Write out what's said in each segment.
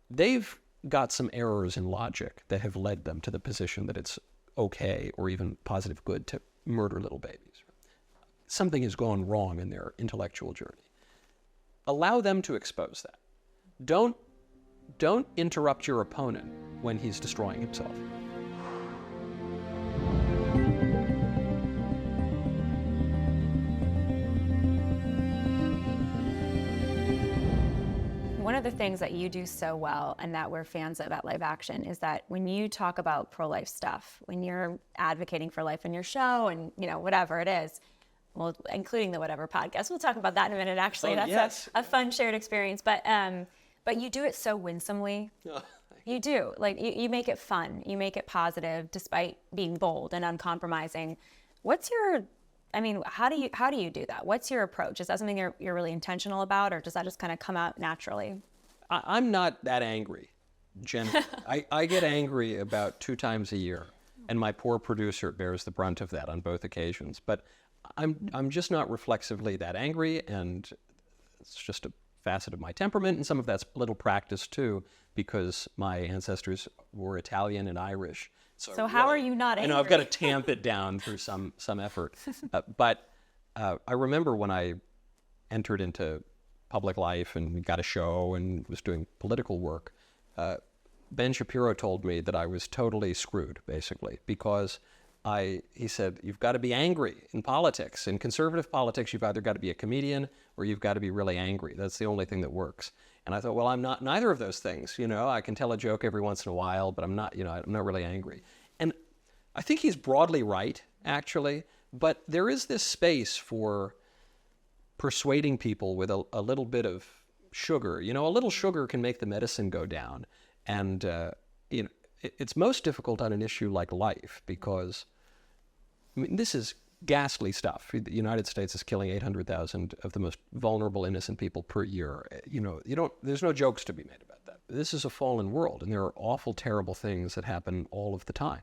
they've got some errors in logic that have led them to the position that it's okay or even positive good to murder little babies. Something has gone wrong in their intellectual journey. Allow them to expose that. Don't interrupt your opponent when he's destroying himself. One of the things that you do so well and that we're fans of at Live Action is that when you talk about pro-life stuff, when you're advocating for life in your show and, whatever it is, well, including the Whatever podcast, we'll talk about that in a minute, actually. That's a fun shared experience. But you do it so winsomely. You do. Like, you make it fun. You make it positive despite being bold and uncompromising. How do you do that? What's your approach? Is that something you're really intentional about, or does that just kind of come out naturally? I'm not that angry, generally. I get angry about 2 times a year, and my poor producer bears the brunt of that on both occasions. But I'm just not reflexively that angry, and it's just a facet of my temperament, and some of that's a little practice too, because my ancestors were Italian and Irish. So how are you not angry? I know I've got to tamp it down through some effort. But I remember when I entered into public life and got a show and was doing political work, Ben Shapiro told me that I was totally screwed, basically, because he said, you've got to be angry in politics. In conservative politics, you've either got to be a comedian or you've got to be really angry. That's the only thing that works. And I thought, well, I'm not neither of those things. I can tell a joke every once in a while, but I'm not really angry. And I think he's broadly right, actually, but there is this space for persuading people with a little bit of sugar. A little sugar can make the medicine go down. And, it's most difficult on an issue like life because, this is ghastly stuff. The United States is killing 800,000 of the most vulnerable, innocent people per year. There's no jokes to be made about that. This is a fallen world, and there are awful, terrible things that happen all of the time.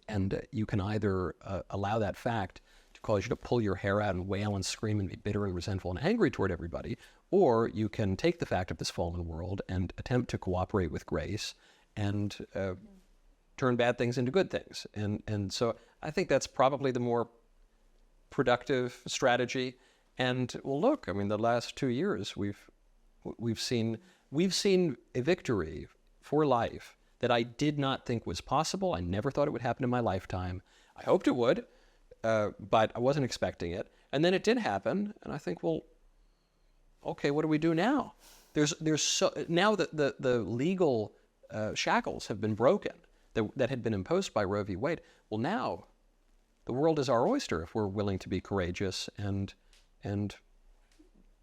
And you can either allow that fact to cause you to pull your hair out and wail and scream and be bitter and resentful and angry toward everybody, or you can take the fact of this fallen world and attempt to cooperate with grace and turn bad things into good things. And so I think that's probably the more productive strategy. And well, look, the last 2 years we've seen a victory for life that I did not think was possible. I never thought it would happen in my lifetime. I hoped it would, but I wasn't expecting it. And then it did happen, and I think, well, okay, what do we do now? Now that the legal shackles have been broken that had been imposed by Roe v. Wade. Well, now the world is our oyster if we're willing to be courageous and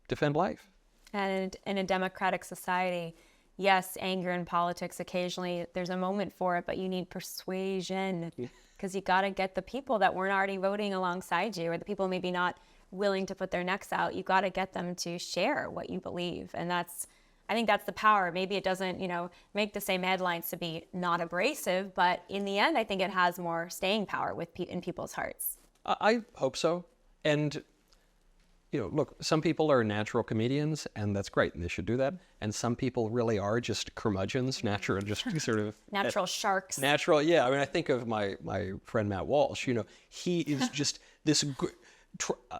defend life. And in a democratic society, yes, anger in politics occasionally, there's a moment for it, but you need persuasion because you got to get the people that weren't already voting alongside you, or the people maybe not willing to put their necks out. You got to get them to share what you believe. And I think that's the power. Maybe it doesn't, make the same headlines to be not abrasive, but in the end, I think it has more staying power in people's hearts. I hope so. And, look, some people are natural comedians, and that's great, and they should do that. And some people really are just curmudgeons, natural sharks. Natural, yeah. I think of my friend Matt Walsh. He is just this.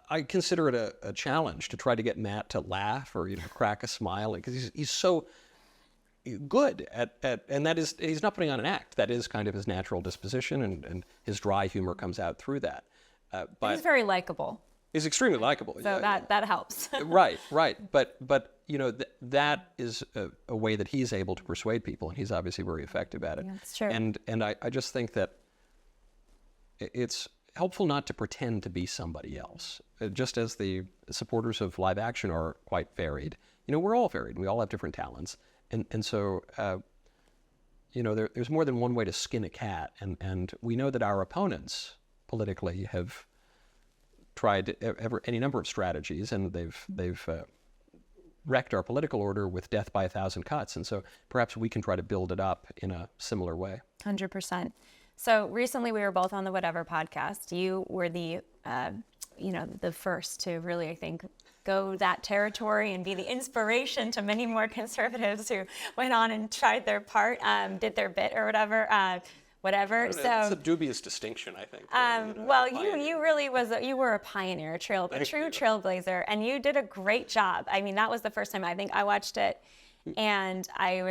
I consider it a challenge to try to get Matt to laugh or crack a smile, because he's so good at and that is, he's not putting on an act. That is kind of his natural disposition, and his dry humor comes out through that. But he's very likable. He's extremely likable. So that helps. Right. But that is a way that he's able to persuade people, and he's obviously very effective at it. Yeah, that's true. And I just think that it's helpful not to pretend to be somebody else. Just as the supporters of Live Action are quite varied. We're all varied. We all have different talents. And so, there's more than one way to skin a cat. And we know that our opponents politically have tried any number of strategies, and they've wrecked our political order with death by 1,000 cuts. And so perhaps we can try to build it up in a similar way. 100%. So recently we were both on the Whatever podcast. You were the first to really, I think, go that territory and be the inspiration to many more conservatives who went on and tried their part, did their bit or whatever. It's a dubious distinction, I think. Well, you really you were a pioneer, a true trailblazer, and you did a great job. I mean, that was the first time I think I watched it, and you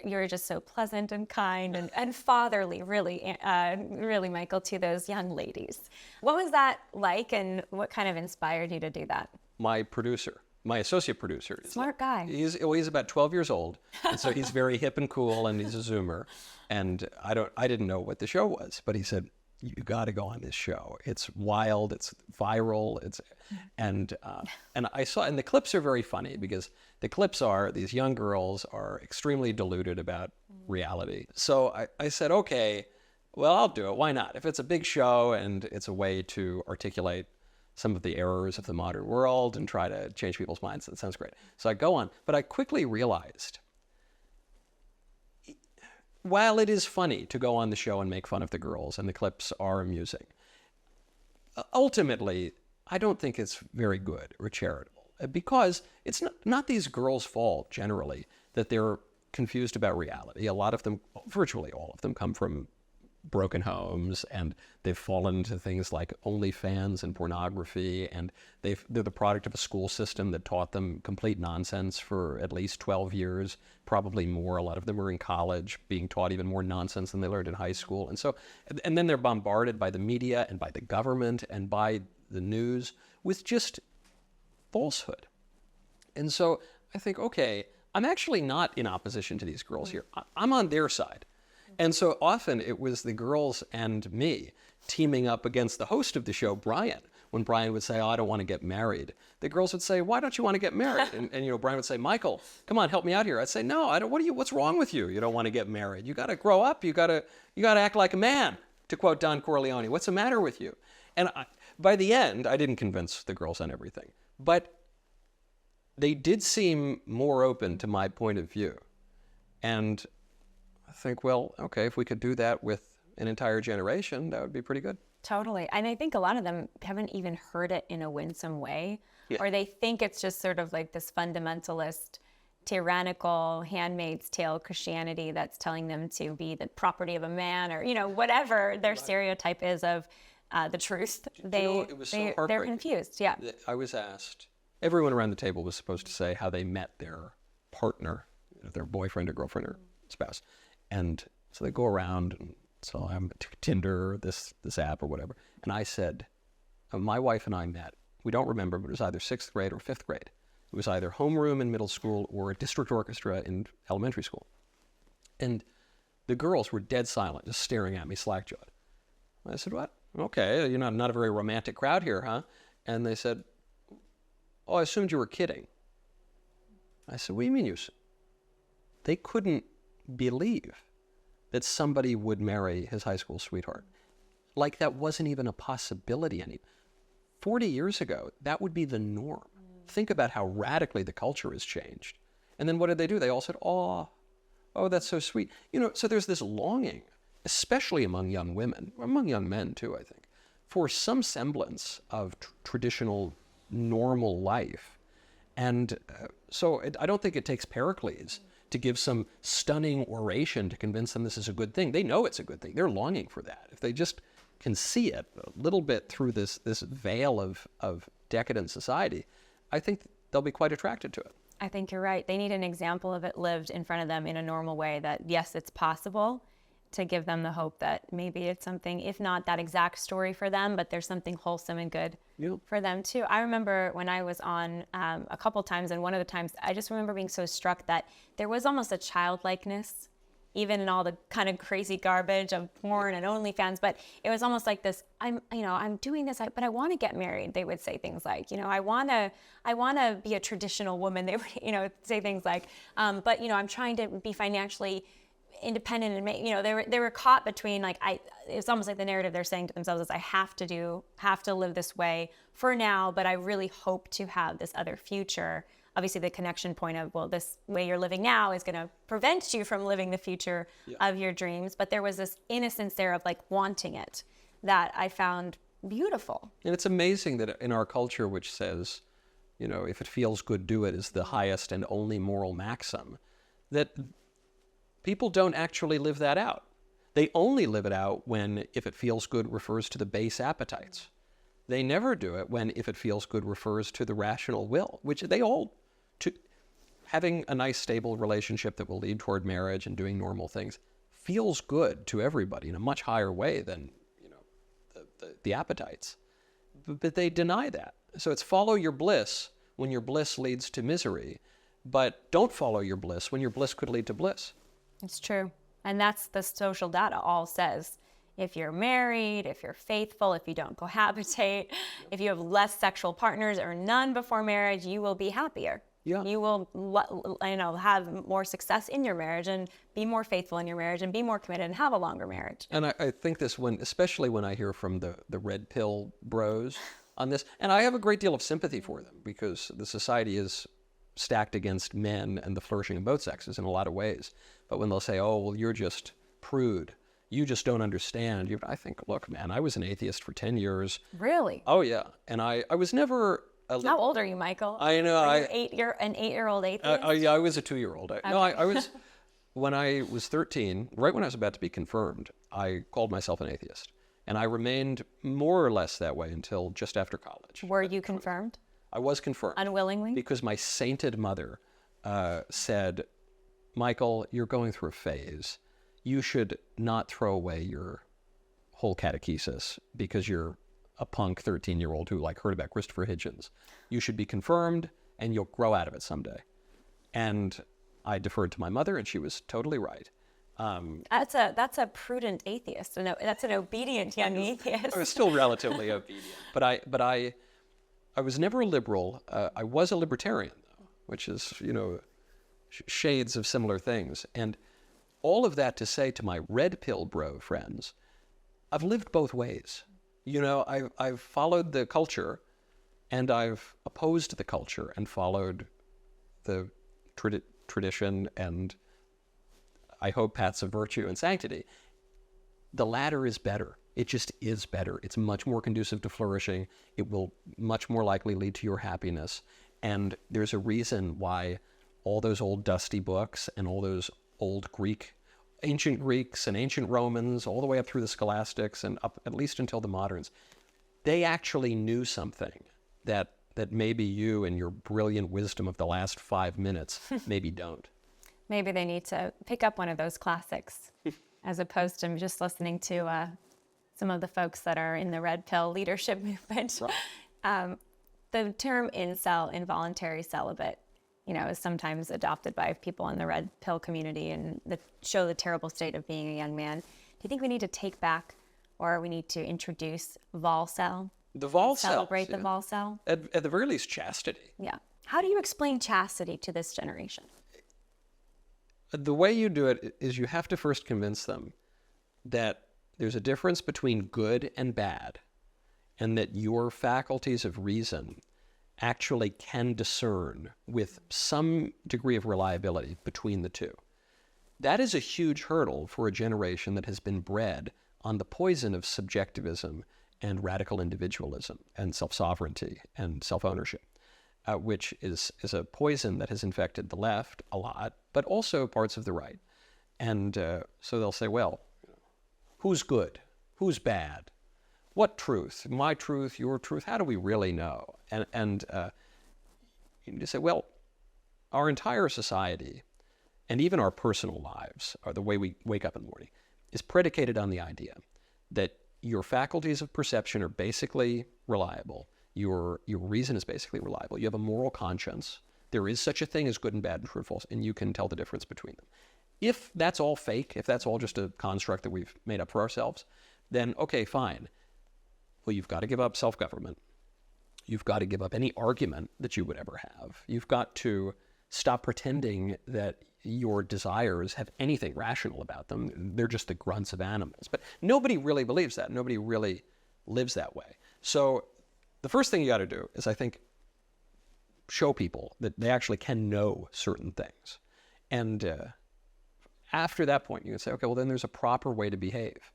were just so pleasant and kind and fatherly, really, really, Michael, to those young ladies. What was that like, and what kind of inspired you to do that? My producer, my associate producer, Smart guy. He's about 12 years old, and so he's very hip and cool, and he's a Zoomer. And I didn't know what the show was, but he said, "You got to go on this show. It's wild, it's viral, and I saw, and the clips are very funny because the clips are these young girls are extremely deluded about reality. So I said, okay, well, I'll do it. Why not? If it's a big show and it's a way to articulate some of the errors of the modern world and try to change people's minds, that sounds great. So I go on, but I quickly realized, while it is funny to go on the show and make fun of the girls, and the clips are amusing, ultimately, I don't think it's very good or charitable, because it's not these girls' fault, generally, that they're confused about reality. A lot of them, virtually all of them, come from broken homes, and they've fallen into things like OnlyFans and pornography, and they're the product of a school system that taught them complete nonsense for at least 12 years, probably more. A lot of them are in college being taught even more nonsense than they learned in high school. And so, and then they're bombarded by the media and by the government and by the news with just falsehood. And so I think, okay, I'm actually not in opposition to these girls here. I'm on their side. And so often it was the girls and me teaming up against the host of the show, Brian. When Brian would say, "Oh, I don't want to get married," the girls would say, "Why don't you want to get married?" And Brian would say, "Michael, come on, help me out here." I'd say, "No, I don't. What's wrong with you? You don't want to get married. You got to grow up. You got to act like a man," to quote Don Corleone. What's the matter with you? And by the end, I didn't convince the girls on everything, but they did seem more open to my point of view. And I think, well, okay, if we could do that with an entire generation, that would be pretty good. Totally. And I think a lot of them haven't even heard it in a winsome way, or they think it's just sort of like this fundamentalist, tyrannical, Handmaid's Tale Christianity that's telling them to be the property of a man, or, whatever their stereotype is of the truth. It was so they're confused. Yeah. I was asked, everyone around the table was supposed to say how they met their partner, their boyfriend or girlfriend or spouse. And so they go around, and so I'm Tinder, this app or whatever. And I said, my wife and I met. We don't remember, but it was either 6th grade or 5th grade. It was either homeroom in middle school or a district orchestra in elementary school. And the girls were dead silent, just staring at me slack-jawed. I said, "What? Okay, you're not a very romantic crowd here, huh?" And they said, "Oh, I assumed you were kidding." I said, "What do you mean They couldn't believe that somebody would marry his high school sweetheart. Like that wasn't even a possibility anymore. 40 years ago, that would be the norm. Think about how radically the culture has changed. And then what did they do? They all said, oh, that's so sweet." So there's this longing, especially among young women, among young men too, I think, for some semblance of traditional normal life. And so I don't think it takes Pericles to give some stunning oration to convince them this is a good thing. They know it's a good thing. They're longing for that. If they just can see it a little bit through this veil of decadent society, I think they'll be quite attracted to it. I think you're right. They need an example of it lived in front of them in a normal way, that yes, it's possible, to give them the hope that maybe it's something, if not that exact story for them, but there's something wholesome and good for them too. I remember when I was on a couple times, and one of the times I just remember being so struck that there was almost a childlikeness, even in all the kind of crazy garbage of porn and OnlyFans, but it was almost like this, I'm doing this, but I want to get married. They would say things like, I want to be a traditional woman. They would, say things like, but I'm trying to be financially independent, and they were caught between, like, it's almost like the narrative they're saying to themselves is, I have to live this way for now, but I really hope to have this other future. Obviously the connection point of, well, this way you're living now is going to prevent you from living the future of your dreams, but there was this innocence there of like wanting it that I found beautiful. And it's amazing that in our culture, which says if it feels good, do it is the highest and only moral maxim, that people don't actually live that out. They only live it out when if it feels good refers to the base appetites. They never do it when if it feels good refers to the rational will, which they all, to having a nice stable relationship that will lead toward marriage and doing normal things feels good to everybody in a much higher way than the appetites. But they deny that. So it's follow your bliss when your bliss leads to misery, but don't follow your bliss when your bliss could lead to bliss. It's true. And that's the social data all says. If you're married, if you're faithful, if you don't cohabitate, if you have less sexual partners or none before marriage, you will be happier. Yeah. You will have more success in your marriage and be more faithful in your marriage and be more committed and have a longer marriage. And I think this especially when I hear from the red pill bros on this, and I have a great deal of sympathy for them because the society is stacked against men and the flourishing of both sexes in a lot of ways. But when they'll say, oh, well, you're just prude, you just don't understand. I think, look, man, I was an atheist for 10 years. Really? Oh, yeah. And I was never... How old are you, Michael? I know. Are you an 8-year-old atheist? Yeah, I was a 2-year-old. Okay. No, I was... When I was 13, right when I was about to be confirmed, I called myself an atheist. And I remained more or less that way until just after college. Were you confirmed? I was confirmed. Unwillingly? Because my sainted mother said, Michael, you're going through a phase. You should not throw away your whole catechesis because you're a punk 13-year-old who heard about Christopher Hitchens. You should be confirmed and you'll grow out of it someday. And I deferred to my mother and she was totally right. That's a prudent atheist. No, that's an obedient young atheist. I was still relatively obedient. But I was never a liberal. I was a libertarian, though, which is, shades of similar things. And all of that to say to my red pill bro friends, I've lived both ways. I've followed the culture and I've opposed the culture and followed the tradition and I hope paths of virtue and sanctity. The latter is better. It just is better. It's much more conducive to flourishing. It will much more likely lead to your happiness. And there's a reason why all those old dusty books and all those old ancient Greeks and ancient Romans, all the way up through the scholastics and up at least until the moderns, they actually knew something that maybe you and your brilliant wisdom of the last 5 minutes maybe don't. Maybe they need to pick up one of those classics as opposed to just listening to some of the folks that are in the red pill leadership movement. Right. The term incel, involuntary celibate, is sometimes adopted by people in the red pill community and show the terrible state of being a young man. Do you think we need to take back or we need to introduce Volcel? The Volcel. Celebrate the Volcel? At the very least, chastity. Yeah. How do you explain chastity to this generation? The way you do it is you have to first convince them that there's a difference between good and bad, and that your faculties of reason actually can discern with some degree of reliability between the two. That is a huge hurdle for a generation that has been bred on the poison of subjectivism and radical individualism and self-sovereignty and self-ownership, which is a poison that has infected the left a lot, but also parts of the right. And so they'll say, well, who's good? Who's bad? What truth? My truth, your truth? How do we really know? And you say, well, our entire society and even our personal lives, or the way we wake up in the morning, is predicated on the idea that your faculties of perception are basically reliable. Your reason is basically reliable. You have a moral conscience. There is such a thing as good and bad and true and false, and you can tell the difference between them. If that's all fake, if that's all just a construct that we've made up for ourselves, then okay, fine. Well, you've got to give up self-government. You've got to give up any argument that you would ever have. You've got to stop pretending that your desires have anything rational about them. They're just the grunts of animals. But nobody really believes that. Nobody really lives that way. So the first thing you got to do is, I think, show people that they actually can know certain things. And after that point, you can say, okay, well, then there's a proper way to behave.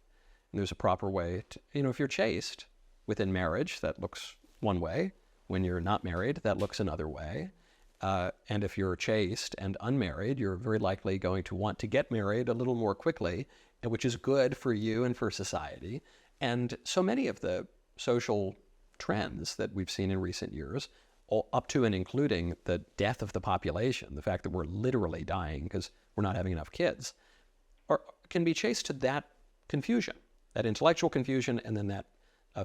And there's a proper way to, if you're chaste within marriage, that looks one way. When you're not married, that looks another way. And if you're chaste and unmarried, you're very likely going to want to get married a little more quickly, which is good for you and for society. And so many of the social trends that we've seen in recent years, up to and including the death of the population, the fact that we're literally dying because we're not having enough kids, can be traced to that confusion, that intellectual confusion, and then that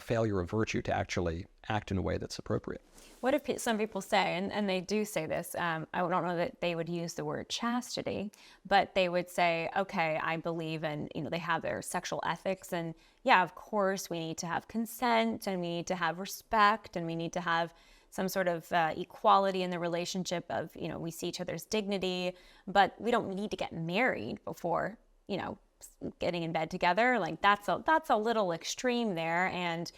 failure of virtue to actually act in a way that's appropriate. What if some people say, and they do say this, I don't know that they would use the word chastity, but they would say, okay, I believe in, they have their sexual ethics, and yeah, of course we need to have consent, and we need to have respect, and we need to have some sort of equality in the relationship of, we see each other's dignity, but we don't need to get married before, getting in bed together. Like that's a little extreme there, and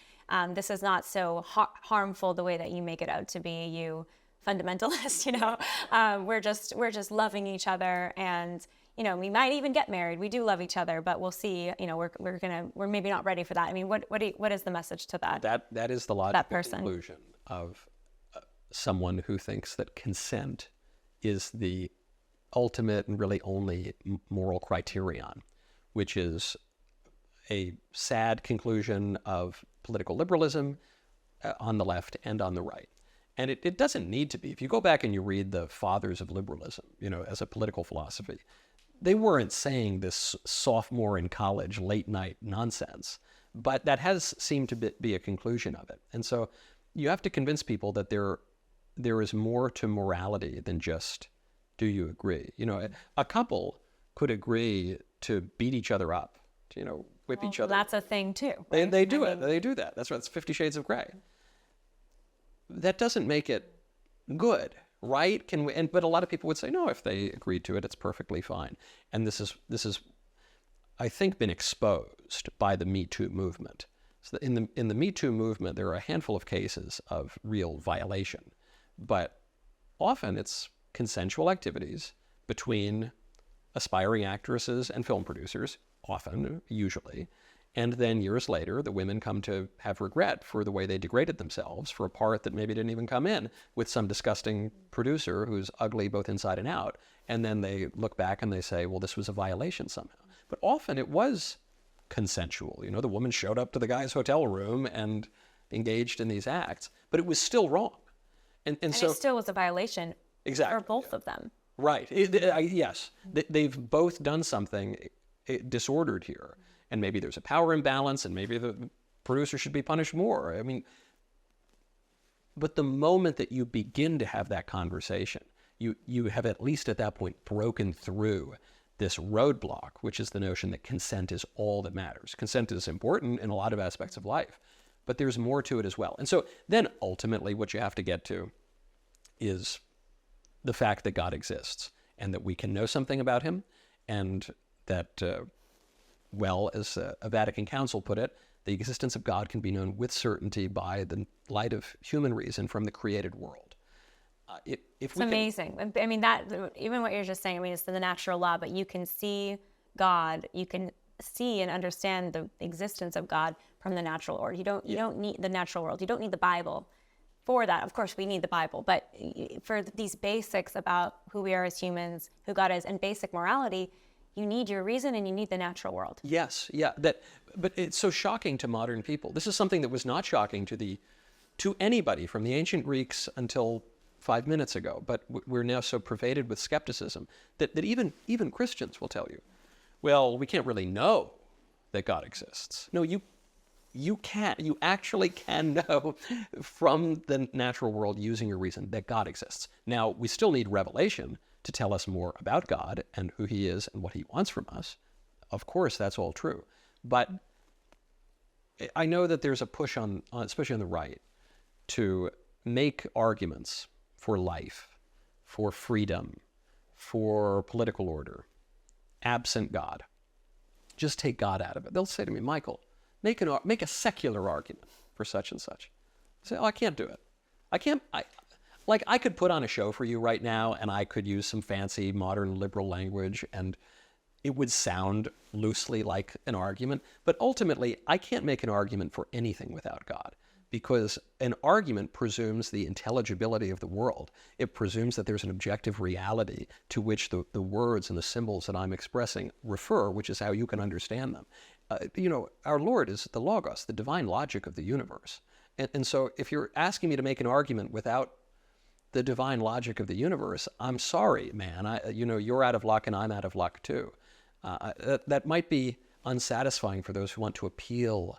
this is not so harmful the way that you make it out to be, you fundamentalist. We're just loving each other, and we might even get married. We do love each other, but we'll see. We're maybe not ready for that. I mean, what is the message to that? That is the logical conclusion of someone who thinks that consent is the ultimate and really only moral criterion, which is a sad conclusion of political liberalism on the left and on the right. And it doesn't need to be. If you go back and you read the fathers of liberalism, as a political philosophy, they weren't saying this sophomore in college late night nonsense, but that has seemed to be a conclusion of it. And so you have to convince people that there is more to morality than just, do you agree? A couple could agree to beat each other up, to whip each other. That's a thing too. Right? They do it. They do that. That's right. It's 50 Shades of Grey. That doesn't make it good, right? But a lot of people would say, no, if they agreed to it, it's perfectly fine. And this is, I think, been exposed by the Me Too movement. So in the Me Too movement, there are a handful of cases of real violation, but often it's consensual activities between aspiring actresses and film producers, usually, and then years later, the women come to have regret for the way they degraded themselves for a part that maybe didn't even come in with some disgusting producer who's ugly both inside and out, and then they look back and they say, well, this was a violation somehow. But often it was consensual. The woman showed up to the guy's hotel room and engaged in these acts, but it was still wrong. And so it still was a violation. Exactly. For both of them. Right. Yes. They've both done something disordered here. And maybe there's a power imbalance, and maybe the producer should be punished more. I mean, but the moment that you begin to have that conversation, you have at least at that point broken through this roadblock, which is the notion that consent is all that matters. Consent is important in a lot of aspects of life, but there's more to it as well. And so then ultimately what you have to get to is the fact that God exists and that we can know something about him, and that, as a Vatican Council put it, the existence of God can be known with certainty by the light of human reason from the created world. It's amazing. I mean, that even what you're just saying, it's the natural law, but you can see God, you can see and understand the existence of God from the natural world. You don't need the natural world. You don't need the Bible for that. Of course, we need the Bible, but for these basics about who we are as humans, who God is, and basic morality, you need your reason and you need the natural world. Yes, yeah. But it's so shocking to modern people. This is something that was not shocking to anybody from the ancient Greeks until 5 minutes ago. But we're now so pervaded with skepticism that even Christians will tell you, well, we can't really know that God exists. No, you can. You actually can know from the natural world using your reason that God exists. Now, we still need revelation to tell us more about God and who he is and what he wants from us. Of course, that's all true. But I know that there's a push on especially on the right, to make arguments for life, for freedom, for political order, absent God. Just take God out of it. They'll say to me, Michael, make a secular argument for such and such. I say, I can't do it. I could put on a show for you right now, and I could use some fancy modern liberal language, and it would sound loosely like an argument. But ultimately, I can't make an argument for anything without God, because an argument presumes the intelligibility of the world. It presumes that there's an objective reality to which the words and the symbols that I'm expressing refer, which is how you can understand them. Our Lord is the Logos, the divine logic of the universe. And so if you're asking me to make an argument without the divine logic of the universe, I'm sorry, man. You're out of luck and I'm out of luck too. That might be unsatisfying for those who want to appeal,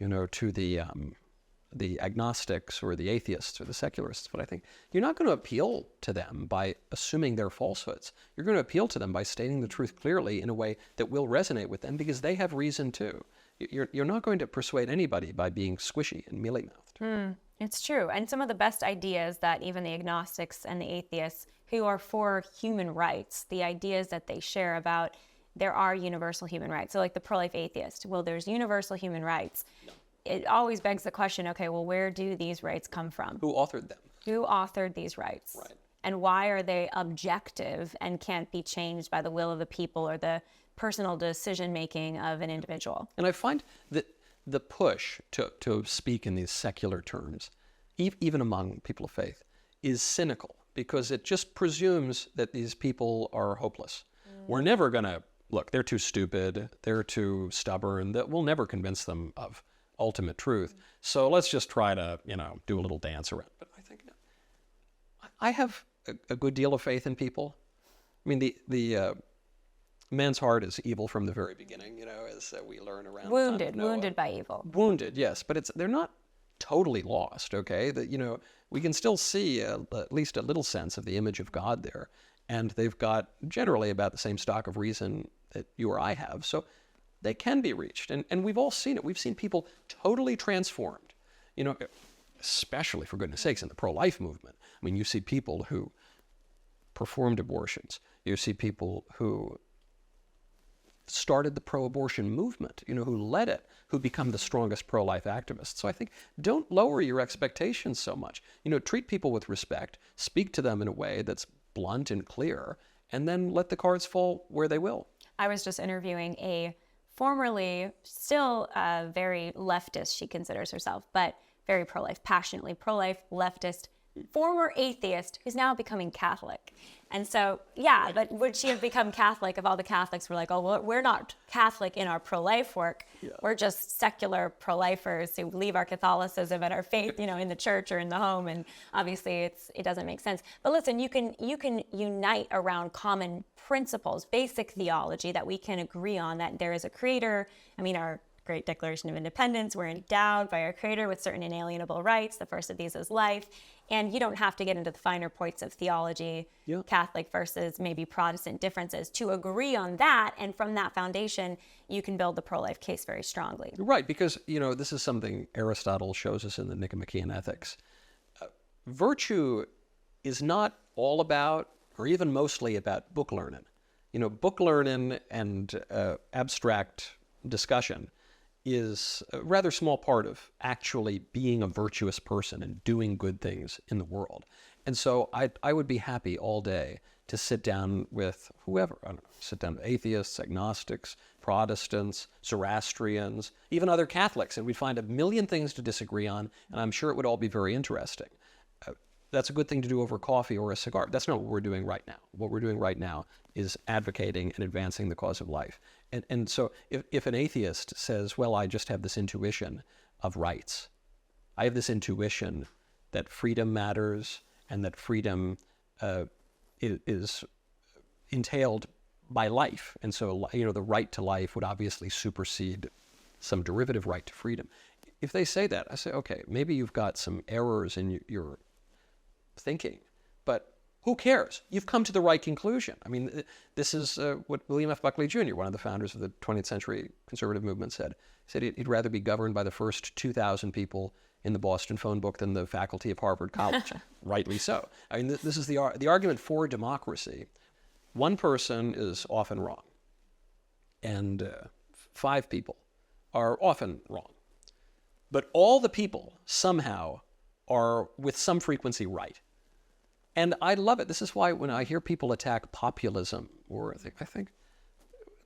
to the agnostics or the atheists or the secularists. But I think you're not going to appeal to them by assuming their falsehoods. You're going to appeal to them by stating the truth clearly in a way that will resonate with them because they have reason too. You're not going to persuade anybody by being squishy and mealy-mouthed. It's true. And some of the best ideas that even the agnostics and the atheists who are for human rights, the ideas that they share about there are universal human rights. So like the pro-life atheist, well, there's universal human rights. No. It always begs the question, okay, well, where do these rights come from? Who authored them? Who authored these rights? Right. And why are they objective and can't be changed by the will of the people or the personal decision-making of an individual? And I find that the push to speak in these secular terms, even among people of faith, is cynical because it just presumes that these people are hopeless. We're never going to, look, they're too stupid, they're too stubborn, that we'll never convince them of ultimate truth. So let's just try to, do a little dance around. But I think I have a good deal of faith in people. I mean, the man's heart is evil from the very beginning, as we learn around. Wounded by evil. Wounded, yes, but they're not totally lost. Okay, that we can still see at least a little sense of the image of God there, and they've got generally about the same stock of reason that you or I have. So they can be reached. And we've all seen it. We've seen people totally transformed, especially, for goodness sakes, in the pro-life movement. I mean, you see people who performed abortions. You see people who started the pro-abortion movement, who led it, who become the strongest pro-life activists. So I think don't lower your expectations so much. Treat people with respect, speak to them in a way that's blunt and clear, and then let the cards fall where they will. I was just interviewing a formerly still very leftist, she considers herself, but very pro-life, passionately pro-life, leftist, former atheist who's now becoming Catholic. And so, yeah, but would she have become Catholic if all the Catholics were like, oh, well, we're not Catholic in our pro-life work. Yeah. We're just secular pro-lifers who leave our Catholicism and our faith, in the church or in the home. And obviously it doesn't make sense. But listen, you can unite around common principles, basic theology that we can agree on, that there is a creator. I mean, our great Declaration of Independence, we're endowed by our creator with certain inalienable rights. The first of these is life. And you don't have to get into the finer points of theology, yeah. Catholic versus maybe Protestant differences, to agree on that. And from that foundation, you can build the pro-life case very strongly. Right, because, this is something Aristotle shows us in the Nicomachean Ethics. Virtue is not all about, or even mostly about, book learning. Book learning and abstract discussion is a rather small part of actually being a virtuous person and doing good things in the world. And so I would be happy all day to sit down with whoever. I don't know, sit down with atheists, agnostics, Protestants, Zoroastrians, even other Catholics, and we'd find a million things to disagree on, and I'm sure it would all be very interesting. That's a good thing to do over coffee or a cigar. That's not what we're doing right now. What we're doing right now is advocating and advancing the cause of life. And so if an atheist says, well, I just have this intuition of rights, I have this intuition that freedom matters and that freedom is entailed by life. And so, the right to life would obviously supersede some derivative right to freedom. If they say that, I say, okay, maybe you've got some errors in your thinking, but who cares? You've come to the right conclusion. I mean, this is what William F. Buckley Jr., one of the founders of the 20th century conservative movement, said. He said he'd rather be governed by the first 2,000 people in the Boston phone book than the faculty of Harvard College. Rightly so. I mean, this is the argument for democracy. One person is often wrong, and 5 people are often wrong. But all the people somehow are with some frequency right. And I love it. This is why when I hear people attack populism, or I think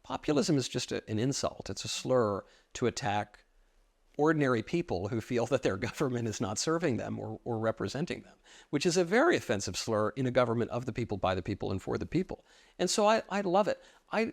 populism is just an insult. It's a slur to attack ordinary people who feel that their government is not serving them or representing them, which is a very offensive slur in a government of the people, by the people, and for the people. And so I love it. I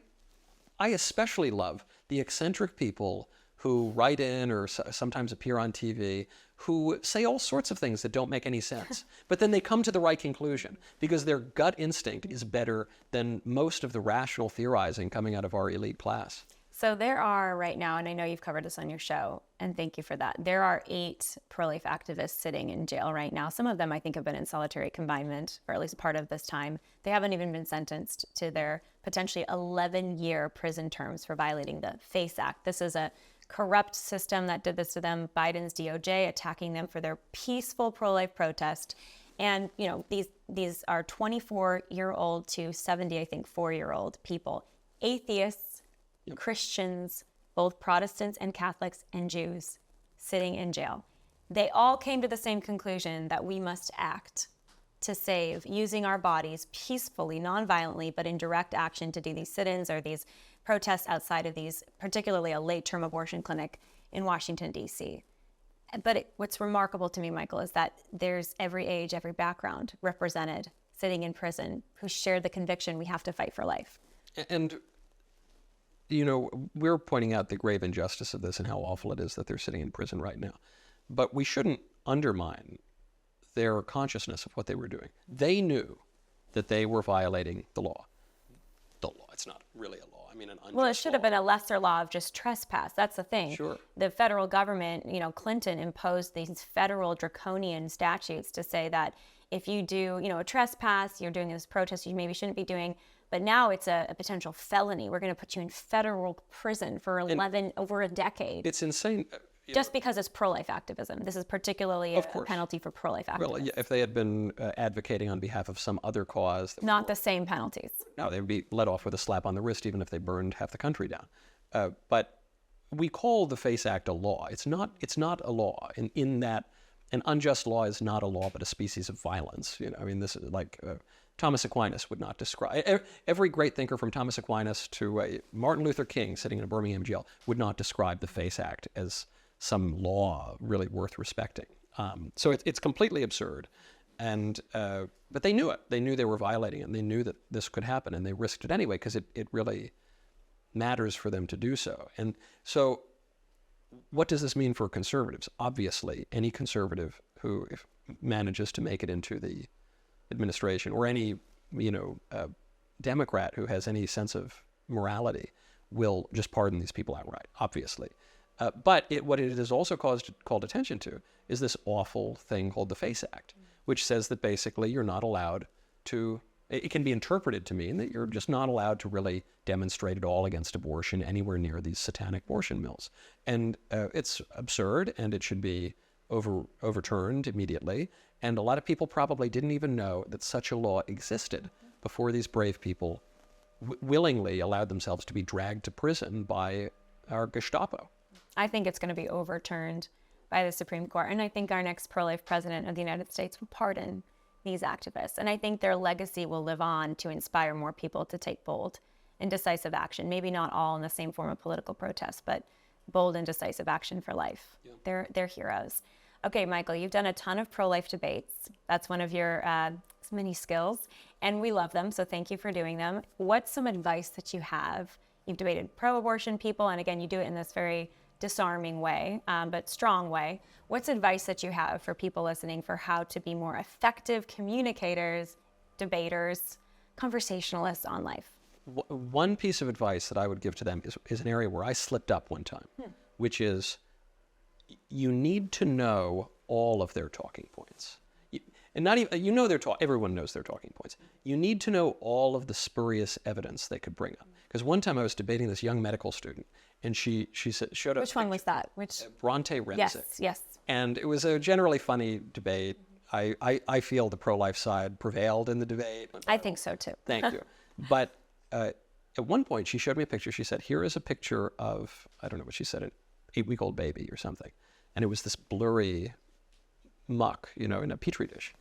especially love the eccentric people who write in or sometimes appear on TV who say all sorts of things that don't make any sense. But then they come to the right conclusion because their gut instinct is better than most of the rational theorizing coming out of our elite class. So there are right now, and I know you've covered this on your show, and thank you for that. There are 8 pro-life activists sitting in jail right now. Some of them, I think, have been in solitary confinement for at least part of this time. They haven't even been sentenced to their potentially 11-year prison terms for violating the FACE Act. This is a corrupt system that did this to them. Biden's DOJ attacking them for their peaceful pro-life protest. And, you know, these are 24-year-old to 70, I think, 4-year-old people, atheists, Christians, both Protestants and Catholics and Jews, sitting in jail. They all came to the same conclusion that we must act to save, using our bodies peacefully, non-violently, but in direct action to do these sit-ins or these protests outside of these, particularly a late-term abortion clinic in Washington, D.C. But what's remarkable to me, Michael, is that there's every age, every background represented sitting in prison who shared the conviction we have to fight for life. And you know, we're pointing out the grave injustice of this and how awful it is that they're sitting in prison right now. But we shouldn't undermine their consciousness of what they were doing. They knew that they were violating the law. The law, it's not really a law. I mean, an unjust Well, it should have law. been a lesser law of just trespass. That's the thing. Sure. The federal government, you know, Clinton imposed these federal draconian statutes to say that if you do, you know, a trespass, you're doing this protest you maybe shouldn't be doing. But now it's a potential felony. We're going to put you in federal prison for over a decade. It's insane. Just because it's pro-life activism. This is particularly a penalty for pro-life activists. Well, if they had been advocating on behalf of some other cause, Not the same penalties. no, they would be let off with a slap on the wrist, even if they burned half the country down. But we call the FACE Act a law. It's not a law in that an unjust law is not a law, but a species of violence. You know, I mean, this is like Thomas Aquinas would not describe. Every great thinker from Thomas Aquinas to Martin Luther King sitting in a Birmingham jail would not describe the FACE Act as some law really worth respecting. So it's completely absurd. And but they knew it. They knew they were violating it, and they knew that this could happen, and they risked it anyway because it really matters for them to do so. And so what does this mean for conservatives? Obviously, any conservative who manages to make it into the administration, or any Democrat who has any sense of morality, will just pardon these people outright, obviously. But what it has also called attention to is this awful thing called the FACE Act, which says that basically you're not allowed to, it can be interpreted to mean that you're just not allowed to really demonstrate at all against abortion anywhere near these satanic abortion mills. And it's absurd, and it should be overturned immediately. And a lot of people probably didn't even know that such a law existed before these brave people willingly allowed themselves to be dragged to prison by our Gestapo. I think it's going to be overturned by the Supreme Court. And I think our next pro-life president of the United States will pardon these activists. And I think their legacy will live on to inspire more people to take bold and decisive action. Maybe not all in the same form of political protest, but bold and decisive action for life. Yeah. They're heroes. Okay, Michael, you've done a ton of pro-life debates. That's one of your many skills, and we love them, so thank you for doing them. What's some advice that you have? You've debated pro-abortion people, and again, you do it in this very disarming way, but strong way. What's advice that you have for people listening for how to be more effective communicators, debaters, conversationalists on life? One piece of advice that I would give to them is an area where I slipped up one time, which is you need to know all of their talking points. And not even, everyone knows their talking points. You need to know all of the spurious evidence they could bring up. Because one time I was debating this young medical student, and she showed up. Which one was that? Bronte Remsick. Yes. And it was a generally funny debate. I feel the pro-life side prevailed in the debate. I think so too. Thank you. But at one point she showed me a picture. She said, here is a picture of, I don't know what she said, an 8-week-old baby or something. And it was this blurry muck, in a petri dish.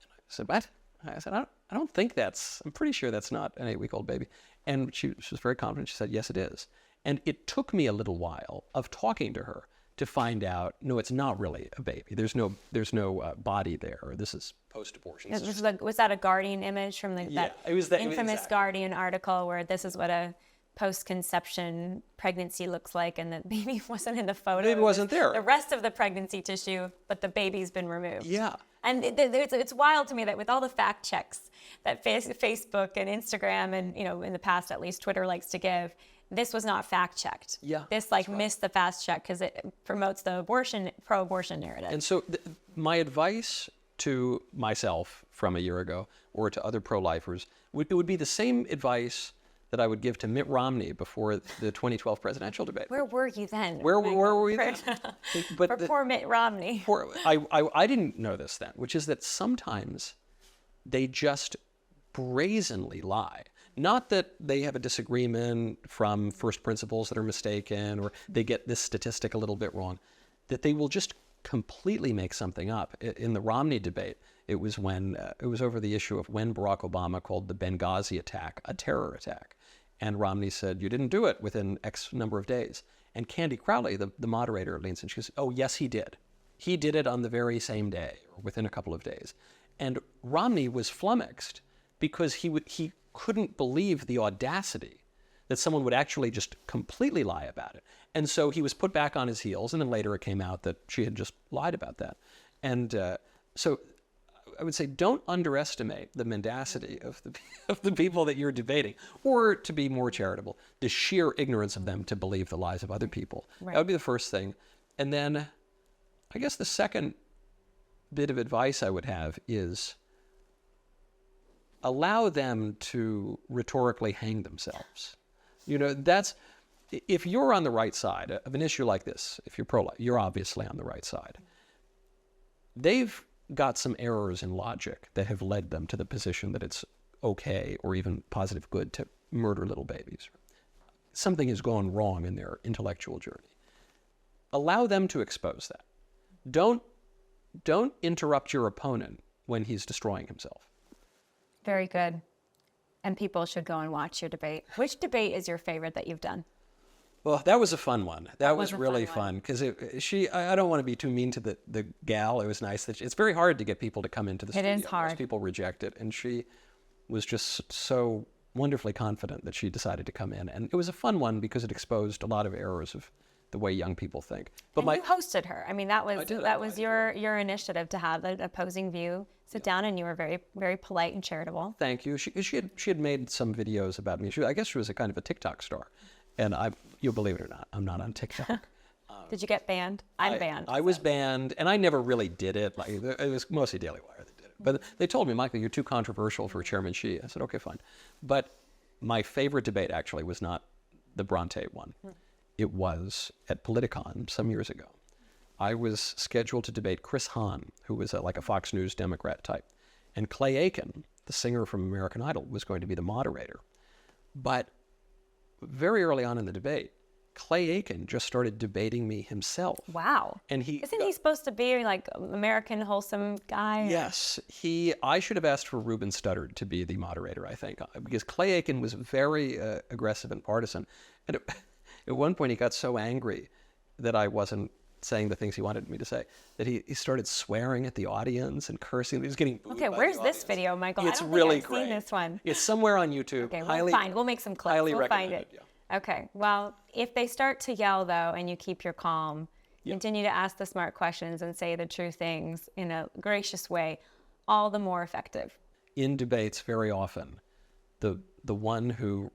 And I said, what? I said, I don't think I'm pretty sure that's not an 8-week-old baby. And she was very confident. She said, yes, it is. And it took me a little while of talking to her to find out, no, it's not really a baby. There's no body there. Or this is post-abortion. Was that a Guardian image from that it was that infamous exactly. Guardian article where this is what a post-conception pregnancy looks like, and the baby wasn't in the photo. The baby wasn't there. The rest of the pregnancy tissue, but the baby's been removed. Yeah. And it's wild to me that with all the fact checks that Facebook and Instagram and, in the past at least Twitter likes to give, this was not fact checked. Yeah, This missed the fast check because it promotes the pro-abortion narrative. And so my advice to myself from a year ago or to other pro-lifers would be the same advice that I would give to Mitt Romney before the 2012 presidential debate. Where were you then? Where were we then? But poor Mitt Romney. I didn't know this then, which is that sometimes they just brazenly lie. Not that they have a disagreement from first principles that are mistaken or they get this statistic a little bit wrong, that they will just completely make something up. In the Romney debate, it was over the issue of when Barack Obama called the Benghazi attack a terror attack. And Romney said, you didn't do it within X number of days. And Candy Crowley, the moderator, leans in. She goes, oh, yes, he did. He did it on the very same day or within a couple of days. And Romney was flummoxed because he couldn't believe the audacity that someone would actually just completely lie about it. And so he was put back on his heels, and then later it came out that she had just lied about that. And so I would say don't underestimate the mendacity of the people that you're debating, or to be more charitable, the sheer ignorance of them to believe the lies of other people. Right. That would be the first thing. And then I guess the second bit of advice I would have is allow them to rhetorically hang themselves. If you're on the right side of an issue like this, if you're pro-life, you're obviously on the right side. They've got some errors in logic that have led them to the position that it's okay or even positive good to murder little babies. Something has gone wrong in their intellectual journey. Allow them to expose that. Don't interrupt your opponent when he's destroying himself. Very good. And people should go and watch your debate. Which debate is your favorite that you've done? Well, that was a fun one. That was a really fun fun because I don't want to be too mean to the gal. It was nice that it's very hard to get people to come into the studio. It is hard. Most people reject it, and she was just so wonderfully confident that she decided to come in, and it was a fun one because it exposed a lot of errors of the way young people think. But you hosted her. I mean, that was I your initiative to have an opposing view sit down, and you were very, very polite and charitable. Thank you. She had made some videos about me. I guess she was a kind of a TikTok star, and you'll believe it or not, I'm not on TikTok. Did you get banned? I'm banned. I was banned, and I never really did it. Like it was mostly Daily Wire that did it. But they told me, Michael, you're too controversial for Chairman Xi. I said, okay, fine. But my favorite debate actually was not the Bronte one. It was at Politicon some years ago. I was scheduled to debate Chris Hahn, who was like a Fox News Democrat type. And Clay Aiken, the singer from American Idol, was going to be the moderator. But very early on in the debate, Clay Aiken just started debating me himself. Wow. And Isn't he supposed to be like American wholesome guy? Yes. I should have asked for Ruben Studdard to be the moderator, I think, because Clay Aiken was very aggressive and partisan. And at one point he got so angry that I wasn't saying the things he wanted me to say, that he started swearing at the audience and cursing. He was getting booed Okay, by where's the this audience. video, Michael? It's I don't really think I've great. seen this one. It's somewhere on YouTube. Okay, we'll make some clips. Highly We'll find recommended, it. Okay, well, if they start to yell, though, and you keep your calm, continue to ask the smart questions and say the true things in a gracious way, all the more effective. In debates, very often, the one who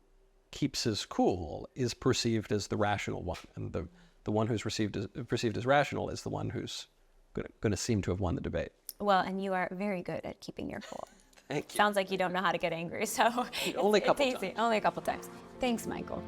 keeps his cool is perceived as the rational one, and the one who's perceived as rational is the one who's going to seem to have won the debate. Well, and you are very good at keeping your cool. Thank you. Sounds like you don't know how to get angry, so Only a it's couple easy. times. Only a couple times. Thanks, Michael.